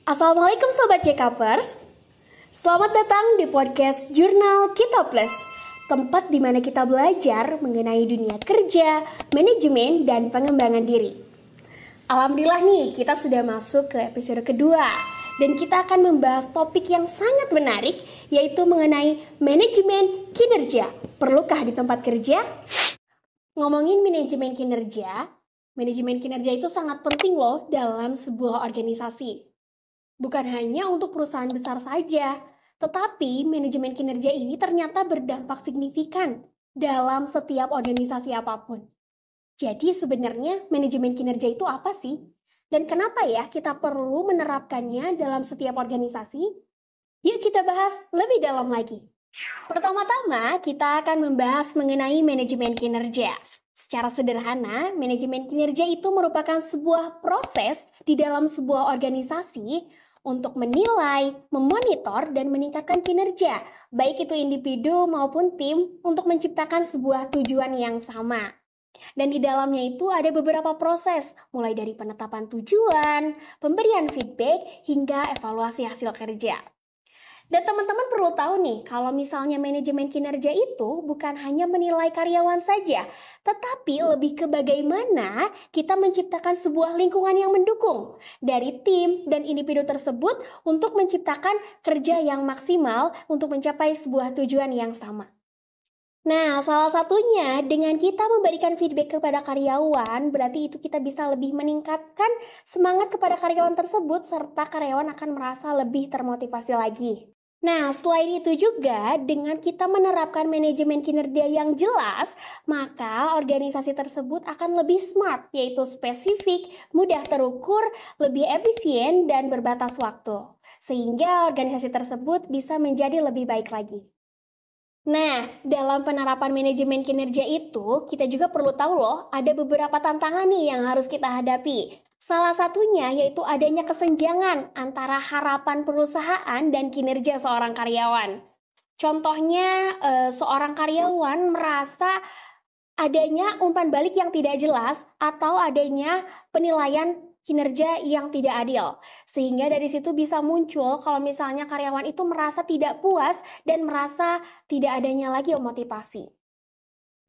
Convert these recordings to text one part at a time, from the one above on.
Assalamualaikum Sobat JKers. Selamat datang di podcast Jurnal Kita Plus, tempat di mana kita belajar mengenai dunia kerja, manajemen, dan pengembangan diri. Alhamdulillah nih, kita sudah masuk ke episode kedua, dan kita akan membahas topik yang sangat menarik, yaitu mengenai manajemen kinerja. Perlukah di tempat kerja? Ngomongin manajemen kinerja itu sangat penting loh dalam sebuah organisasi. Bukan hanya untuk perusahaan besar saja, tetapi manajemen kinerja ini ternyata berdampak signifikan dalam setiap organisasi apapun. Jadi sebenarnya manajemen kinerja itu apa sih? Dan kenapa ya kita perlu menerapkannya dalam setiap organisasi? Yuk kita bahas lebih dalam lagi. Pertama-tama kita akan membahas mengenai manajemen kinerja. Secara sederhana, manajemen kinerja itu merupakan sebuah proses di dalam sebuah organisasi untuk menilai, memonitor, dan meningkatkan kinerja, baik itu individu maupun tim, untuk menciptakan sebuah tujuan yang sama. Dan di dalamnya itu ada beberapa proses, mulai dari penetapan tujuan, pemberian feedback, hingga evaluasi hasil kerja. Dan teman-teman perlu tahu nih, kalau misalnya manajemen kinerja itu bukan hanya menilai karyawan saja, tetapi lebih ke bagaimana kita menciptakan sebuah lingkungan yang mendukung dari tim dan individu tersebut untuk menciptakan kerja yang maksimal untuk mencapai sebuah tujuan yang sama. Nah, salah satunya dengan kita memberikan feedback kepada karyawan, berarti itu kita bisa lebih meningkatkan semangat kepada karyawan tersebut, serta karyawan akan merasa lebih termotivasi lagi. Nah, selain itu juga dengan kita menerapkan manajemen kinerja yang jelas, maka organisasi tersebut akan lebih smart, yaitu spesifik, mudah terukur, lebih efisien, dan berbatas waktu. Sehingga organisasi tersebut bisa menjadi lebih baik lagi. Nah, dalam penerapan manajemen kinerja itu, kita juga perlu tahu loh, ada beberapa tantangan nih yang harus kita hadapi. Salah satunya yaitu adanya kesenjangan antara harapan perusahaan dan kinerja seorang karyawan. Contohnya, seorang karyawan merasa adanya umpan balik yang tidak jelas atau adanya penilaian kinerja yang tidak adil. Sehingga dari situ bisa muncul kalau misalnya karyawan itu merasa tidak puas dan merasa tidak adanya lagi motivasi.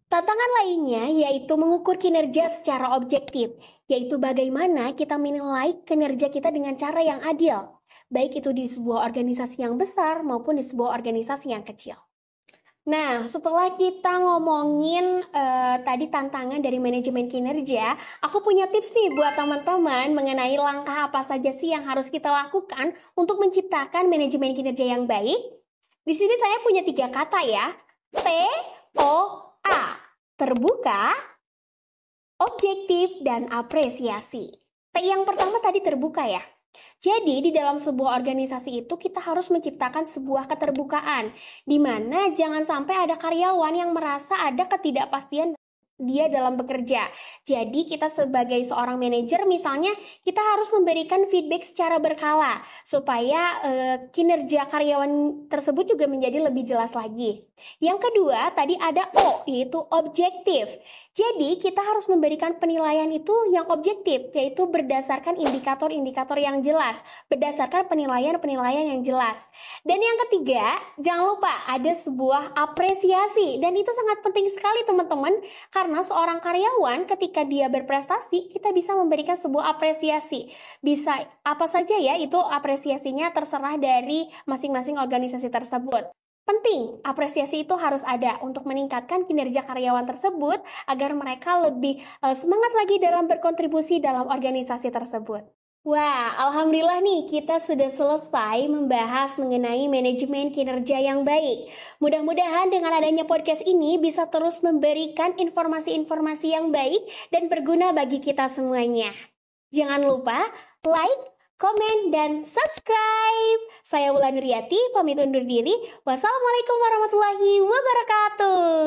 Tantangan lainnya yaitu mengukur kinerja secara objektif, yaitu bagaimana kita menilai kinerja kita dengan cara yang adil, baik itu di sebuah organisasi yang besar maupun di sebuah organisasi yang kecil. Nah, setelah kita ngomongin tadi tantangan dari manajemen kinerja, aku punya tips nih buat teman-teman mengenai langkah apa saja sih yang harus kita lakukan untuk menciptakan manajemen kinerja yang baik. Di sini saya punya 3 kata ya, TOA, terbuka, objektif, dan apresiasi. T yang pertama tadi terbuka ya. Jadi di dalam sebuah organisasi itu kita harus menciptakan sebuah keterbukaan, di mana jangan sampai ada karyawan yang merasa ada ketidakpastian dia dalam bekerja. Jadi kita sebagai seorang manajer misalnya kita harus memberikan feedback secara berkala supaya kinerja karyawan tersebut juga menjadi lebih jelas lagi. Yang kedua tadi ada O, yaitu objektif. Jadi kita harus memberikan penilaian itu yang objektif, yaitu berdasarkan indikator-indikator yang jelas, berdasarkan penilaian-penilaian yang jelas. Dan yang ketiga, jangan lupa ada sebuah apresiasi, dan itu sangat penting sekali teman-teman, karena seorang karyawan ketika dia berprestasi, kita bisa memberikan sebuah apresiasi. Bisa apa saja ya, itu apresiasinya terserah dari masing-masing organisasi tersebut. Penting, apresiasi itu harus ada untuk meningkatkan kinerja karyawan tersebut agar mereka lebih semangat lagi dalam berkontribusi dalam organisasi tersebut. Wah, alhamdulillah nih kita sudah selesai membahas mengenai manajemen kinerja yang baik. Mudah-mudahan dengan adanya podcast ini bisa terus memberikan informasi-informasi yang baik dan berguna bagi kita semuanya. Jangan lupa like, komen, dan subscribe. Saya Wulan Nuriyati, pamit undur diri. Wassalamualaikum warahmatullahi wabarakatuh.